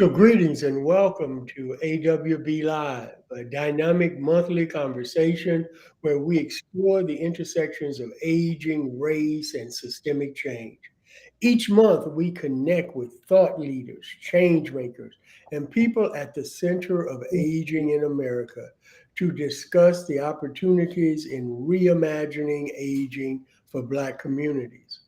So, greetings and welcome to awB Live, a dynamic monthly conversation where we explore the intersections of aging, race, and systemic change. Each month, we connect with thought leaders, change makers, and people at the center of aging in America to discuss the opportunities in reimagining aging for Black communities.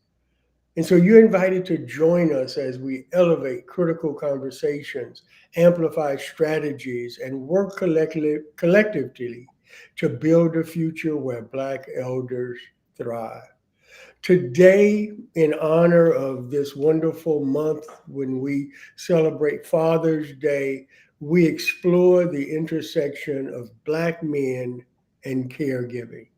And so you're invited to join us as we elevate critical conversations, amplify strategies, and work collectively to build a future where Black elders thrive. Today, in honor of this wonderful month when we celebrate Father's Day, we explore the intersection of Black men and caregiving.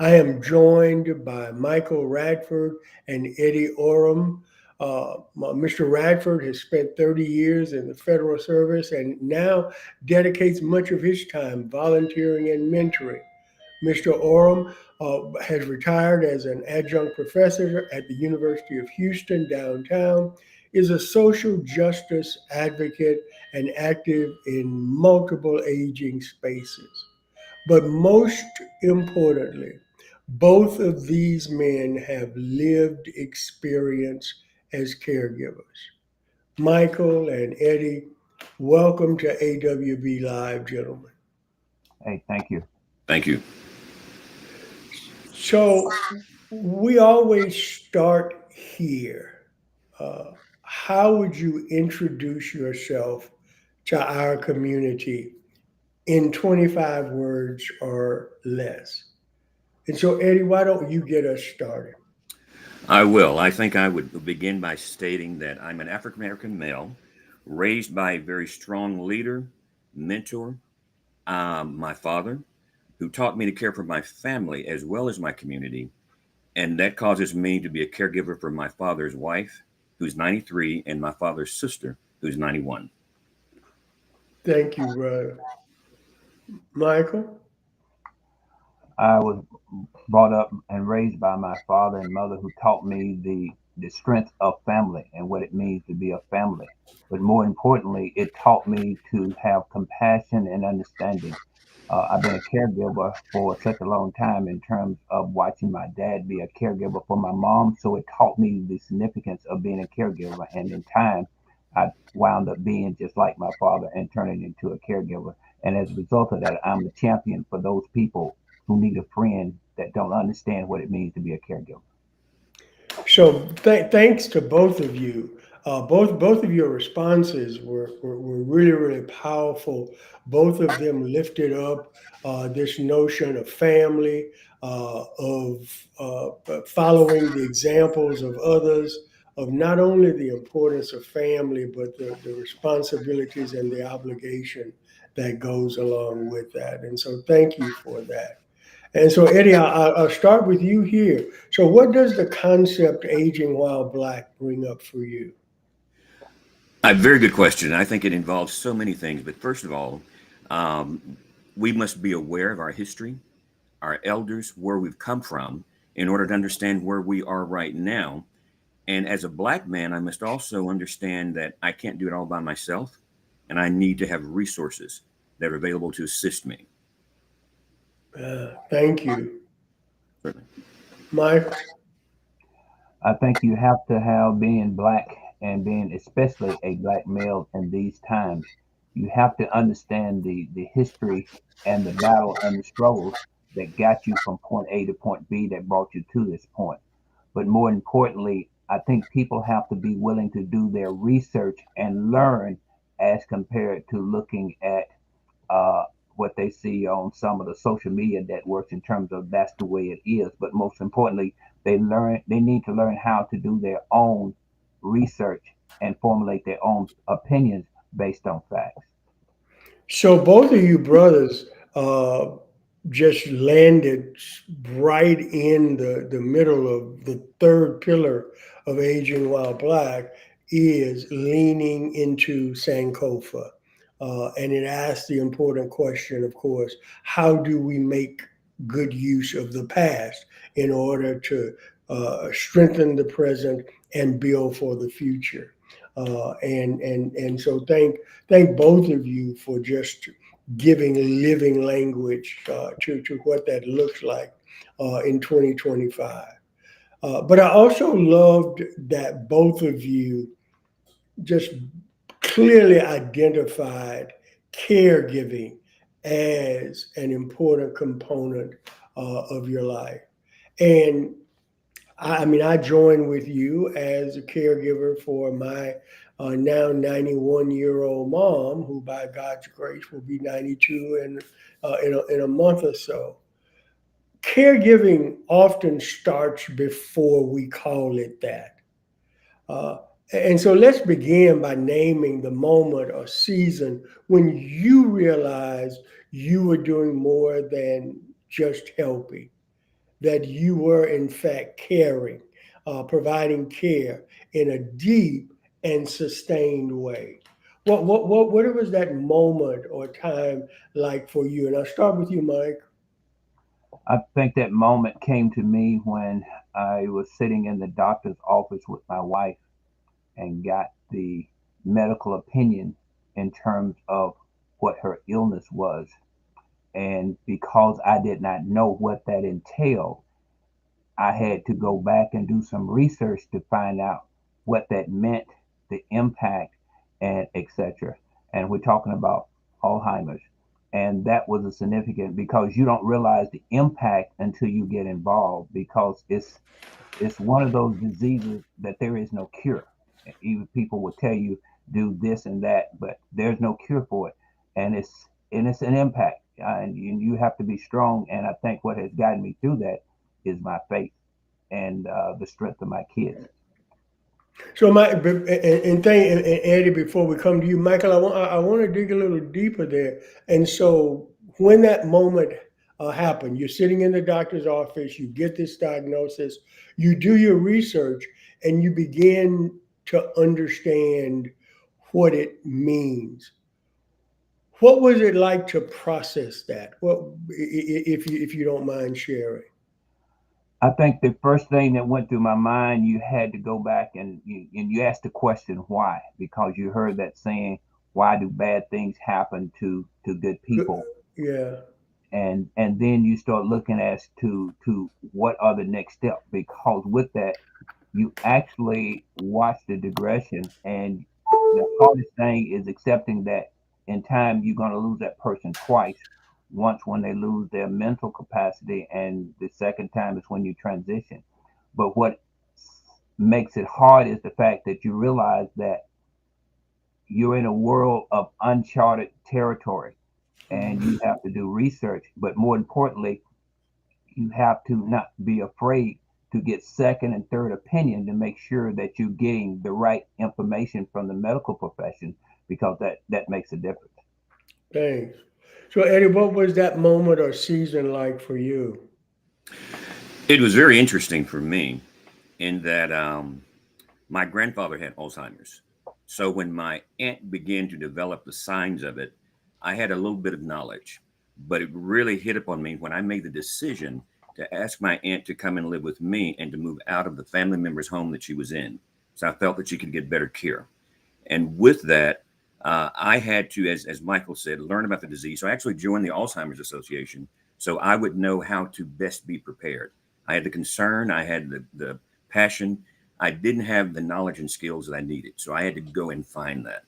I am joined by Michael Radford and Eddie Orum. Mr. Radford has spent 30 years in the federal service and now dedicates much of his time volunteering and mentoring. Mr. Orum has retired as an adjunct professor at the University of Houston downtown, is a social justice advocate and active in multiple aging spaces. But most importantly, both of these men have lived experience as caregivers. Michael and Eddie, welcome to awB Live, gentlemen. Hey, thank you. Thank you. So we always start here. How would you introduce yourself to our community in 25 words or less? And so, Eddie, why don't you get us started? I will. I think I would begin by stating that I'm an African American male raised by a very strong leader, mentor, my father, who taught me to care for my family as well as my community. And that causes me to be a caregiver for my father's wife, who's 93, and my father's sister, who's 91. Thank you, brother. Michael? I was brought up and raised by my father and mother who taught me the strength of family and what it means to be a family. But more importantly, it taught me to have compassion and understanding. I've been a caregiver for such a long time in terms of watching my dad be a caregiver for my mom. So it taught me the significance of being a caregiver. And in time, I wound up being just like my father and turning into a caregiver. And as a result of that, I'm a champion for those people who need a friend that don't understand what it means to be a caregiver. So thanks to both of you. Both of your responses were really, really powerful. Both of them lifted up this notion of family, of following the examples of others, of not only the importance of family, but the responsibilities and the obligation that goes along with that. And so thank you for that. And so, Eddie, I'll start with you here. So, what does the concept aging while Black bring up for you? A very good question. I think it involves so many things. But first of all, um, we must be aware of our history, our elders, where we've come from, in order to understand where we are right now. And as a Black man, I must also understand that I can't do it all by myself, and I need to have resources that are available to assist me. Thank you, Certainly. Michael. I think you have to have being black and being especially a black male in these times, you have to understand the history and the battle and the struggles that got you from point A to point B that brought you to this point. But more importantly, I think people have to be willing to do their research and learn as compared to looking at uh, what they see on some of the social media networks in terms of that's the way it is. But most importantly, they need to learn how to do their own research and formulate their own opinions based on facts. So, both of you brothers uh, just landed right in the middle of the third pillar of aging while Black is leaning into Sankofa. And it asks the important question, of course, how do we make good use of the past in order to strengthen the present and build for the future? And so thank both of you for just giving living language to what that looks like in 2025. But I also loved that both of you just clearly identified caregiving as an important component of your life. And I mean, I join with you as a caregiver for my now 91-year-old mom, who by God's grace will be 92 in a month or so. Caregiving often starts before we call it that. Uh, and so let's begin by naming the moment or season when you realized you were doing more than just helping, that you were in fact caring, providing care in a deep and sustained way. What was that moment or time like for you? And I'll start with you, Mike. I think that moment came to me when I was sitting in the doctor's office with my wife and got the medical opinion in terms of what her illness was. And because I did not know what that entailed, I had to go back and do some research to find out what that meant, the impact, and etc. And we're talking about Alzheimer's. And that was a significant because you don't realize the impact until you get involved because it's one of those diseases that there is no cure. Even people will tell you do this and that, but there's no cure for it, and it's an impact, and you have to be strong. And I think what has gotten me through that is my faith and the strength of my kids. So, and Eddie, before we come to you, Michael, I want to dig a little deeper there. And so, when that moment happened, you're sitting in the doctor's office, you get this diagnosis, you do your research, and you begin to understand what it means. What was it like to process that? If you don't mind sharing. I think the first thing that went through my mind, you had to go back and you asked the question why, because you heard that saying, why do bad things happen to good people? Yeah. And then you start looking as to what are the next step, because with that you actually watch the digression. And the hardest thing is accepting that in time you're going to lose that person twice. Once when they lose their mental capacity, and the second time is when you transition. But what makes it hard is the fact that you realize that you're in a world of uncharted territory, and you have to do research. But more importantly, you have to not be afraid to get second and third opinion to make sure that you're getting the right information from the medical profession, because that makes a difference. Thanks. So, Eddie, what was that moment or season like for you? It was very interesting for me in that my grandfather had Alzheimer's. So when my aunt began to develop the signs of it, I had a little bit of knowledge. But it really hit upon me when I made the decision to ask my aunt to come and live with me and to move out of the family member's home that she was in. So I felt that she could get better care. And with that, I had to, as Michael said, learn about the disease. So I actually joined the Alzheimer's Association so I would know how to best be prepared. I had the concern, I had the passion. I didn't have the knowledge and skills that I needed. So I had to go and find that.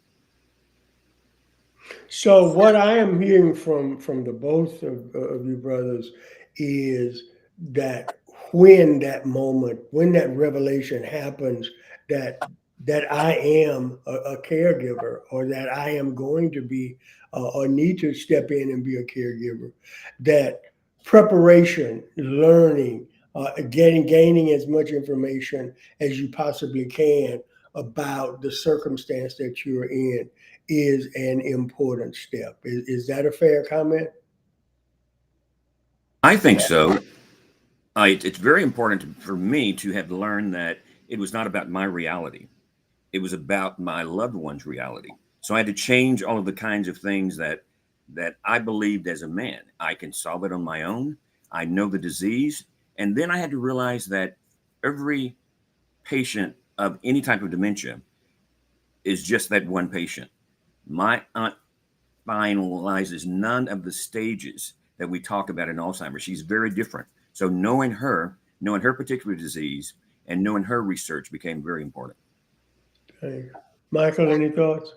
So, what I am hearing from the both of you brothers is that when that moment, when that revelation happens, that that I am a caregiver, or that I am going to be or need to step in and be a caregiver, that preparation, learning, gaining as much information as you possibly can about the circumstance that you're in is an important step. Is that a fair comment? I think so. It's very important for me to have learned that it was not about my reality. It was about my loved one's reality. So I had to change all of the kinds of things that I believed as a man. I can solve it on my own. I know the disease. And then I had to realize that every patient of any type of dementia is just that one patient. My aunt finalizes none of the stages that we talk about in Alzheimer's. She's very different. So knowing her particular disease, and knowing her research became very important. Okay. Michael, any thoughts?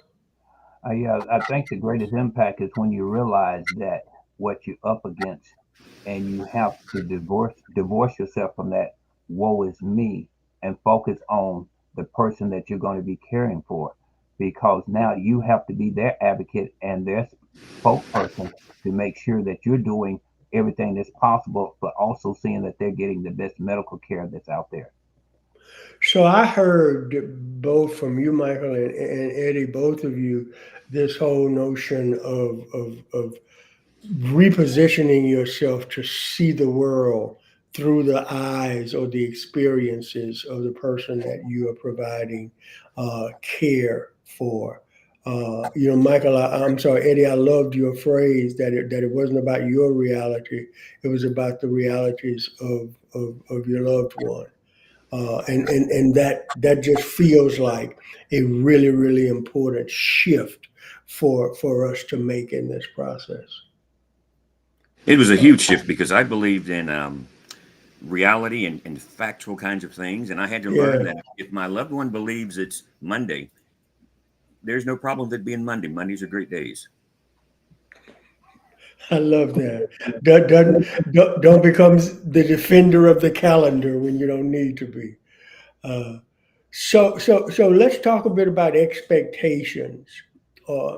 I think the greatest impact is when you realize that what you're up against, and you have to divorce yourself from that woe is me and focus on the person that you're going to be caring for, because now you have to be their advocate and their spokesperson to make sure that you're doing everything that's possible, but also seeing that they're getting the best medical care that's out there. So I heard both from you, Michael, and Eddie, both of you, this whole notion of repositioning yourself to see the world through the eyes or the experiences of the person that you are providing care for. Michael, I'm sorry, Eddie, I loved your phrase that it wasn't about your reality, it was about the realities of your loved one. And that just feels like a really, really important shift for us to make in this process. It was a huge shift because I believed in reality and factual kinds of things. And I had to learn Yeah, that if my loved one believes it's Monday, there's no problem with it being Monday. Mondays are great days. I love that. Don't become the defender of the calendar when you don't need to be. Uh, so let's talk a bit about expectations, uh,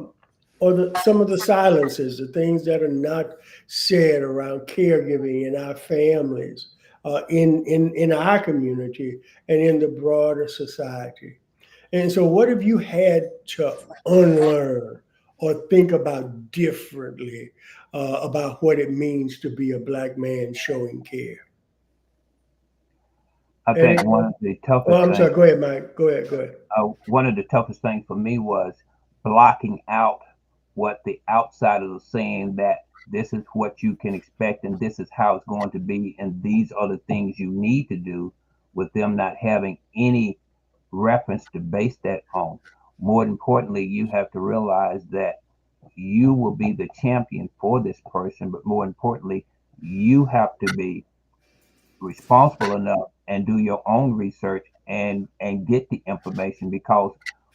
or some of the silences, the things that are not said around caregiving in our families, in our community, and in the broader society. And so, what have you had to unlearn or think about differently about what it means to be a Black man showing care? I think Eddie? one of the Oh, toughest I'm things sorry. Go ahead, Mike. Go ahead. Go ahead. one of the toughest things for me was blocking out what the outsiders are saying, that this is what you can expect and this is how it's going to be and these are the things you need to do, with them not having any reference to base that on. More importantly, you have to realize that you will be the champion for this person, but more importantly, you have to be responsible enough and do your own research and get the information, because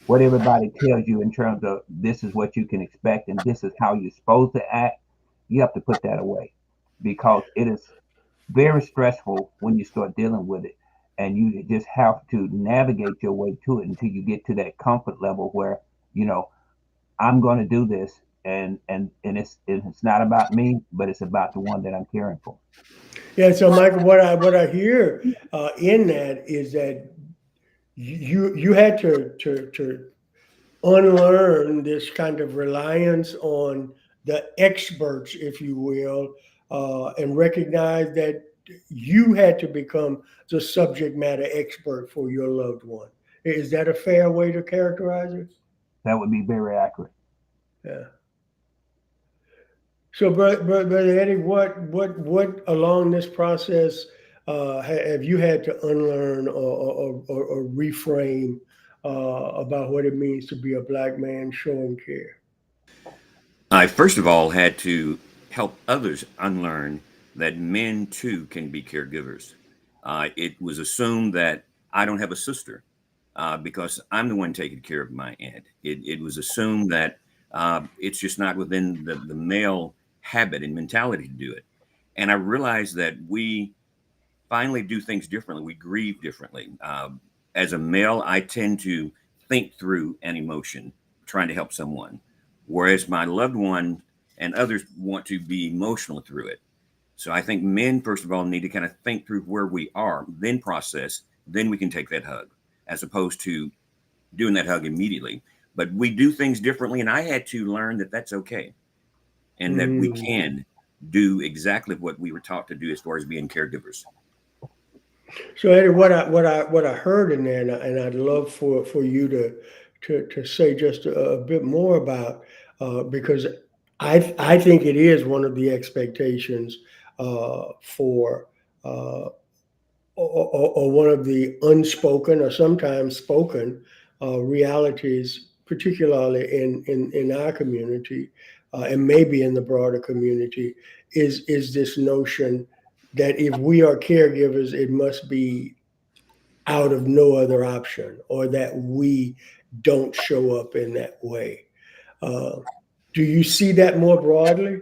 what everybody tells you in terms of this is what you can expect and this is how you're supposed to act, you have to put that away, because it is very stressful when you start dealing with it, and you just have to navigate your way to it until you get to that comfort level where you know I'm going to do this, and it's not about me, but it's about the one that I'm caring for. Yeah. So, Michael, what I hear in that is that you had to unlearn this kind of reliance on the experts, if you will, and recognize that you had to become the subject matter expert for your loved one. Is that a fair way to characterize it? That would be very accurate. Yeah. So, brother Eddie, what along this process have you had to unlearn or reframe about what it means to be a Black man showing care? I first of all had to help others unlearn that men too can be caregivers. It was assumed that I don't have a sister because I'm the one taking care of my aunt. It was assumed that it's just not within the male habit and mentality to do it. And I realized that we finally do things differently. We grieve differently. As a male, I tend to think through an emotion, trying to help someone, whereas my loved one and others want to be emotional through it. So I think men, first of all, need to kind of think through where we are, then process, then we can take that hug, as opposed to doing that hug immediately. But we do things differently, and I had to learn that that's okay, and that we Mm. can do exactly what we were taught to do as far as being caregivers. So Eddie, what I heard in there, and I'd love for you to say just a bit more about because I think it is one of the expectations for or one of the unspoken or sometimes spoken realities, particularly in our community, and maybe in the broader community, is this notion that if we are caregivers, it must be out of no other option, or that we don't show up in that way. Uh, do you see that more broadly?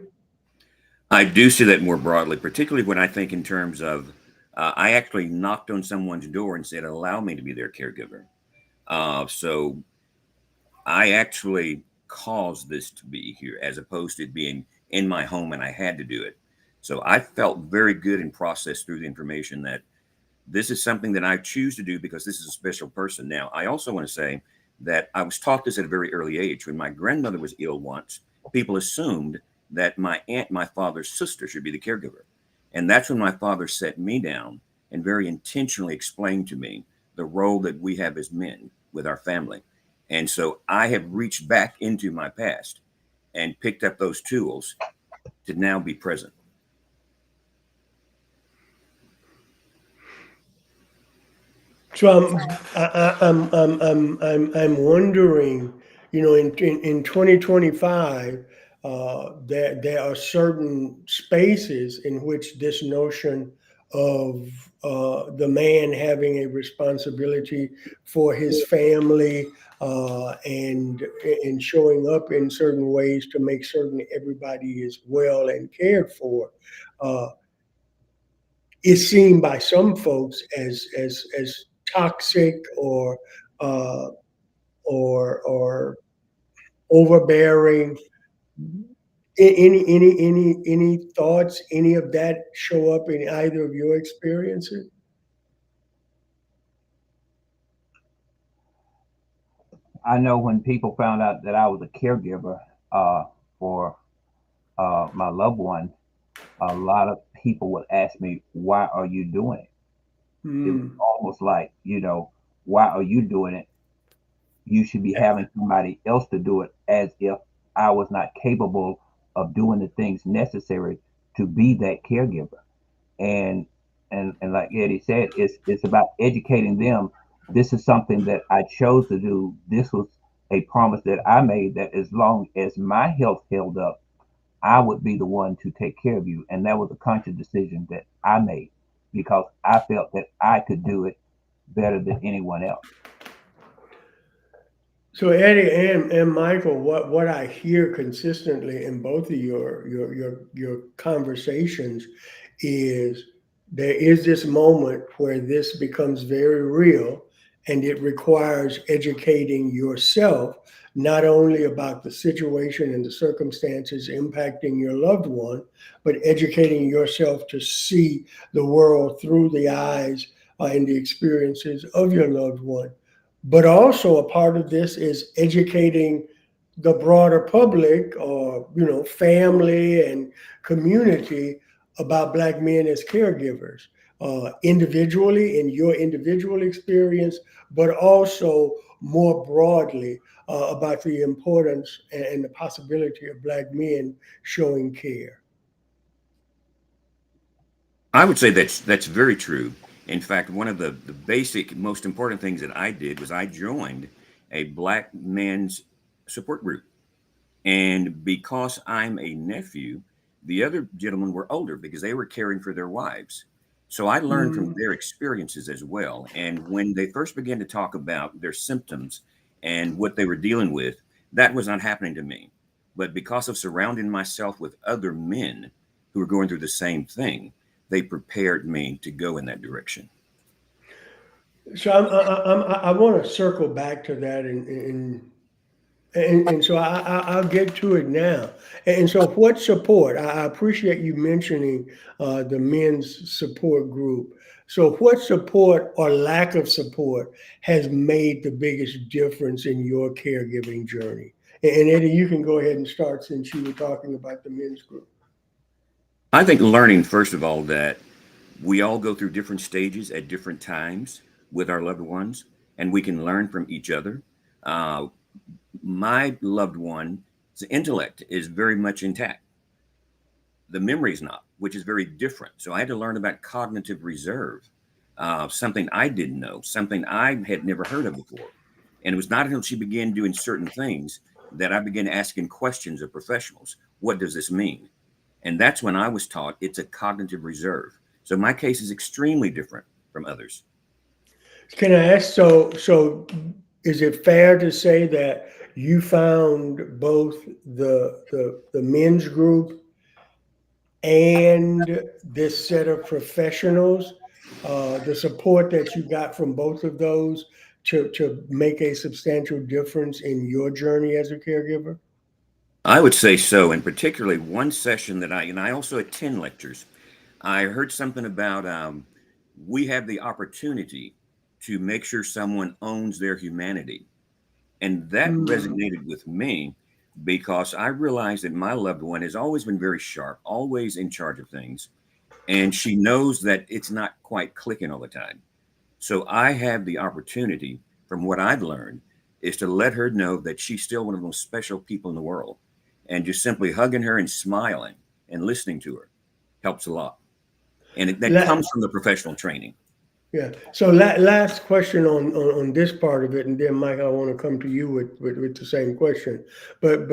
I do see that more broadly, particularly when I think in terms of I actually knocked on someone's door and said, allow me to be their caregiver. So I actually caused this to be here as opposed to it being in my home and I had to do it. So I felt very good and processed through the information that this is something that I choose to do because this is a special person. Now, I also want to say that I was taught this at a very early age. When my grandmother was ill once, people assumed that my aunt, my father's sister, should be the caregiver. And that's when my father set me down and very intentionally explained to me the role that we have as men with our family. And so I have reached back into my past and picked up those tools to now be present. So I'm wondering, in 2025, there are certain spaces in which this notion of the man having a responsibility for his family, and showing up in certain ways to make certain everybody is well and cared for, uh, is seen by some folks as toxic, uh, or overbearing. Any thoughts? Any of that show up in either of your experiences? I know when people found out that I was a caregiver for my loved one, a lot of people would ask me, "Why are you doing it?" It was Hmm. almost like, "Why are you doing it? You should be having somebody else to do it," as if I was not capable of doing the things necessary to be that caregiver. And and like Eddie said, it's about educating them. This is something that I chose to do. This was a promise that I made, that as long as my health held up, I would be the one to take care of you. And that was a conscious decision that I made because I felt that I could do it better than anyone else. So Eddie and Michael, what I hear consistently in both of your conversations is there is this moment where this becomes very real, and it requires educating yourself not only about the situation and the circumstances impacting your loved one, but educating yourself to see the world through the eyes and the experiences of your loved one. But also a part of this is educating the broader public, or family and community, about Black men as caregivers, individually in your individual experience, but also more broadly, about the importance and the possibility of Black men showing care. I would say that's very true. In fact, one of the basic, most important things that I did was I joined a black men's support group. And because I'm a nephew, the other gentlemen were older because they were caring for their wives. So I learned from Mm. their experiences as well. And when they first began to talk about their symptoms and what they were dealing with, that was not happening to me. But because of surrounding myself with other men who were going through the same thing, they prepared me to go in that direction. So I want to circle back to that, and so I'll get to it now. And so, what support? I appreciate you mentioning the men's support group. So, what support or lack of support has made the biggest difference in your caregiving journey? And Eddie, you can go ahead and start since you were talking about the men's group. I think learning, first of all, that we all go through different stages at different times with our loved ones, and we can learn from each other. Uh, my loved one's intellect is very much intact. The memory's not, which is very different. So I had to learn about cognitive reserve, something I didn't know, something I had never heard of before. And it was not until she began doing certain things that I began asking questions of professionals. What does this mean? And that's when I was taught it's a cognitive reserve. So my case is extremely different from others. Can I ask, so is it fair to say that you found both the men's group and this set of professionals, the support that you got from both of those to make a substantial difference in your journey as a caregiver? I would say so, and particularly one session that and I also attend lectures. I heard something about we have the opportunity to make sure someone owns their humanity. And that Mm. resonated with me because I realized that my loved one has always been very sharp, always in charge of things. And she knows that it's not quite clicking all the time. So I have the opportunity, from what I've learned, is to let her know that she's still one of the most special people in the world. And just simply hugging her and smiling and listening to her helps a lot. And that La- comes from the professional training. Yeah. So last question on this part of it, and then Mike, I want to come to you with the same question. But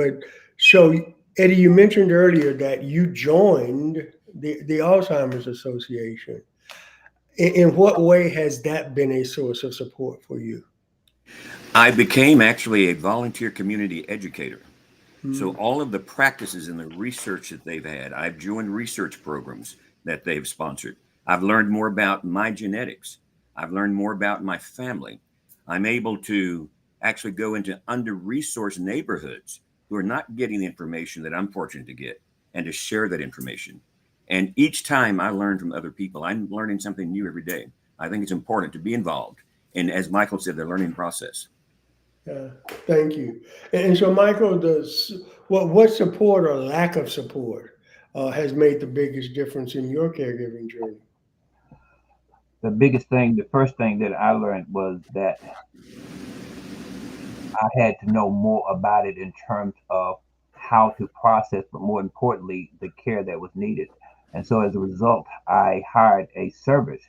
so Eddie, you mentioned earlier that you joined the Alzheimer's Association. In what way has that been a source of support for you? I became actually a volunteer community educator. So Mm. all of the practices and the research that they've had, I've joined research programs that they've sponsored. I've learned more about my genetics. I've learned more about my family. I'm able to actually go into under-resourced neighborhoods who are not getting the information that I'm fortunate to get and to share that information. And each time I learn from other people, I'm learning something new every day. I think it's important to be involved. And as Michael said, the learning process. Yeah, thank you. And so, Michael, what support or lack of support has made the biggest difference in your caregiving journey? The biggest thing, the first thing that I learned was that I had to know more about it in terms of how to process, but more importantly, the care that was needed. And so as a result, I hired a service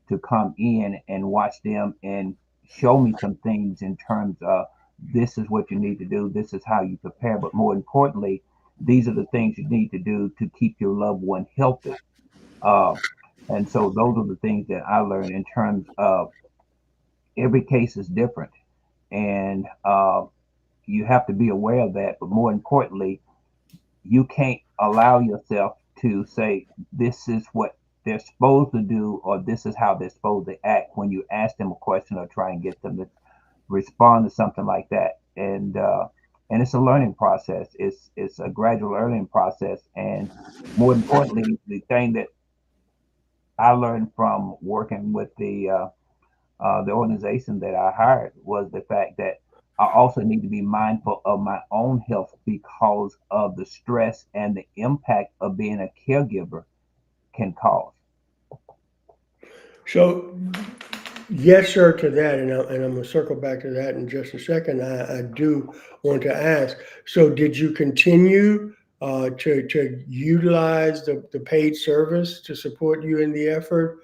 to come in and watch them and show me some things in terms of this is what you need to do, this is how you prepare, but more importantly, these are the things you need to do to keep your loved one healthy. Uh, and so those are the things that I learned in terms of every case is different. And you have to be aware of that. But more importantly, you can't allow yourself to say, this is what they're supposed to do, or this is how they're supposed to act when you ask them a question or try and get them to respond to something like that. And it's a learning process. It's a gradual learning process. And more importantly, the thing that I learned from working with the organization that I hired was the fact that I also need to be mindful of my own health because of the stress and the impact of being a caregiver can cause. So, yes, sir, to that, and I'm going to circle back to that in just a second. I do want to ask. So, did you continue to utilize the paid service to support you in the effort?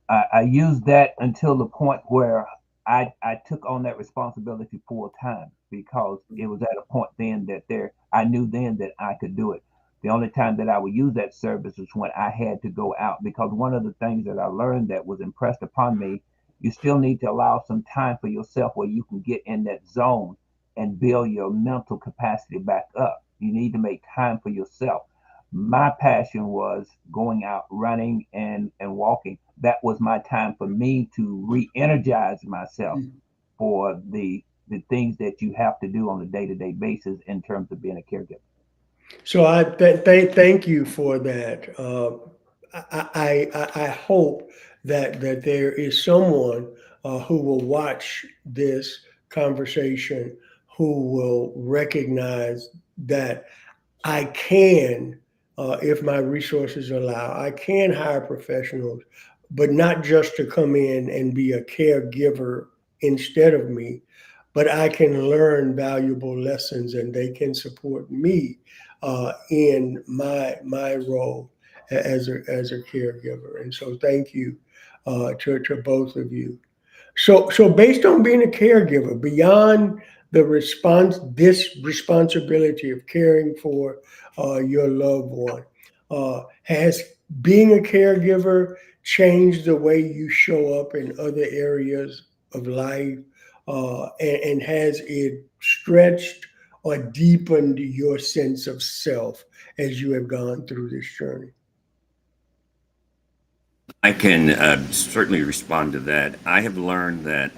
I used that until the point where I took on that responsibility full time because it was at a point then that I knew then that I could do it. The only time that I would use that service was when I had to go out because one of the things that I learned that was impressed upon me, you still need to allow some time for yourself where you can get in that zone and build your mental capacity back up. You need to make time for yourself. My passion was going out running and walking. That was my time for me to re-energize myself for the things that you have to do on a day-to-day basis in terms of being a caregiver. So I thank you for that. I hope that there is someone who will watch this conversation who will recognize that I can, if my resources allow, I can hire professionals, but not just to come in and be a caregiver instead of me, but I can learn valuable lessons and they can support me in my role as a caregiver. And so, thank you to both of you. So based on being a caregiver, beyond this responsibility of caring for your loved one, has being a caregiver changed the way you show up in other areas of life, and has it stretched or deepened your sense of self as you have gone through this journey? I can certainly respond to that. I have learned that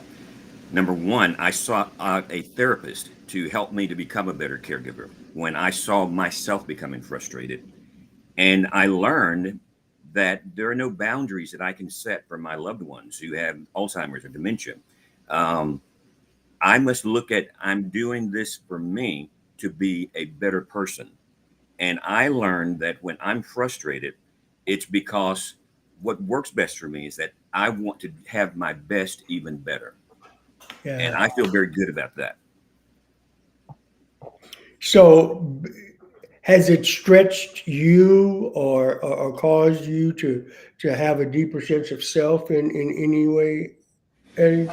number one, I sought out a therapist to help me to become a better caregiver when I saw myself becoming frustrated. And I learned that there are no boundaries that I can set for my loved ones who have Alzheimer's or dementia. Um, I must look at, I'm doing this for me to be a better person. And I learned that when I'm frustrated, it's because what works best for me is that I want to have my best even better. And Yeah. I feel very good about that. So has it stretched you or caused you to have a deeper sense of self in any way, Eddie?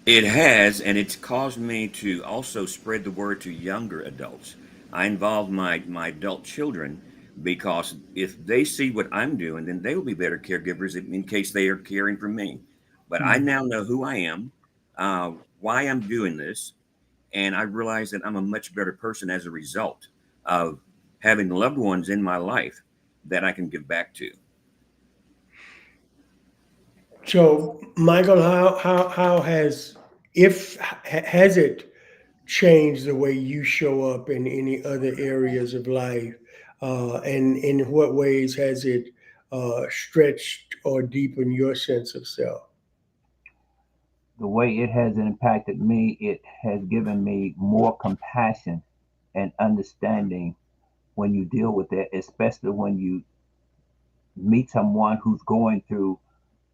It has, and it's caused me to also spread the word to younger adults. I involve my adult children because if they see what I'm doing, then they will be better caregivers in case they are caring for me. But I Hmm. now know who I am, why I'm doing this, and I realize that I'm a much better person as a result of having loved ones in my life that I can give back to. So, Michael, how has if has it changed the way you show up in any other areas of life, and in what ways has it stretched or deepened your sense of self? The way it has impacted me, it has given me more compassion and understanding when you deal with it, especially when you meet someone who's going through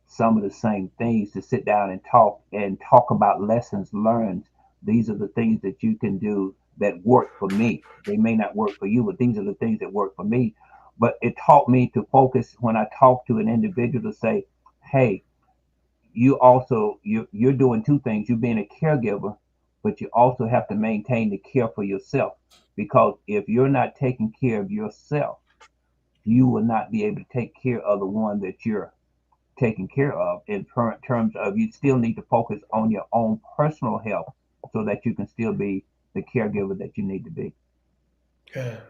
some of the same things, to sit down and talk about lessons learned. These are the things that you can do that work for me. They may not work for you, but these are the things that work for me. But it taught me to focus when I talk to an individual to say, hey, you're doing two things. You're being a caregiver, but you also have to maintain the care for yourself. Because if you're not taking care of yourself, you will not be able to take care of the one that you're taken care of, in terms of you still need to focus on your own personal health so that you can still be the caregiver that you need to be. Yeah.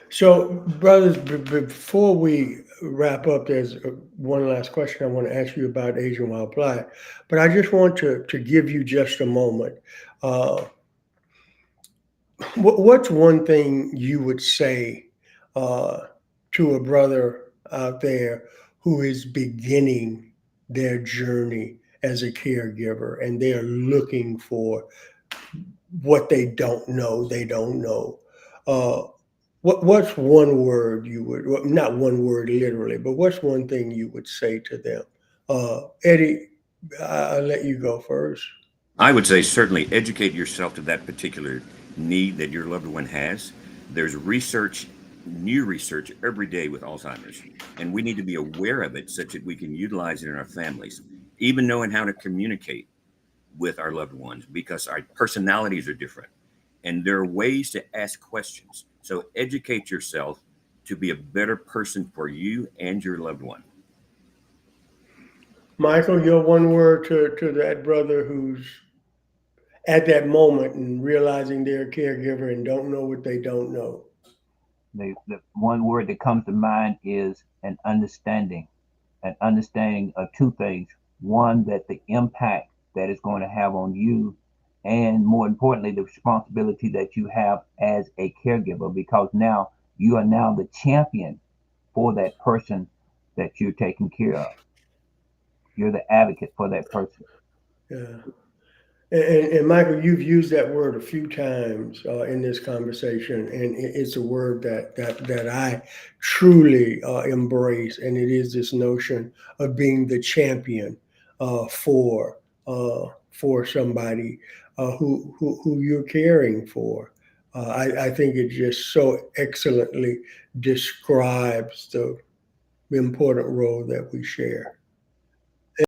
So, brothers, before we wrap up, there's one last question I want to ask you about Asian Wild Plot, but I just want to give you just a moment. Uh, what's one thing you would say uh, to a brother out there who is beginning their journey as a caregiver and they're looking for what they don't know? They don't know. Uh, what's one word you would, well, not one word literally, but what's one thing you would say to them? Eddie, I'll let you go first. I would say certainly educate yourself to that particular need that your loved one has. There's research, new research every day with Alzheimer's, and we need to be aware of it such that we can utilize it in our families, even knowing how to communicate with our loved ones because our personalities are different and there are ways to ask questions. So educate yourself to be a better person for you and your loved one. Michael, your one word to that brother who's at that moment and realizing they're a caregiver and don't know what they don't know. The one word that comes to mind is an understanding of two things. One, that the impact that it's going to have on you, and more importantly, the responsibility that you have as a caregiver, because now you are now the champion for that person that you're taking care of. You're the advocate for that person. Yeah. And Michael, you've used that word a few times in this conversation, and it's a word that I truly embrace, and it is this notion of being the champion for somebody who you're caring for. I think it just so excellently describes the important role that we share.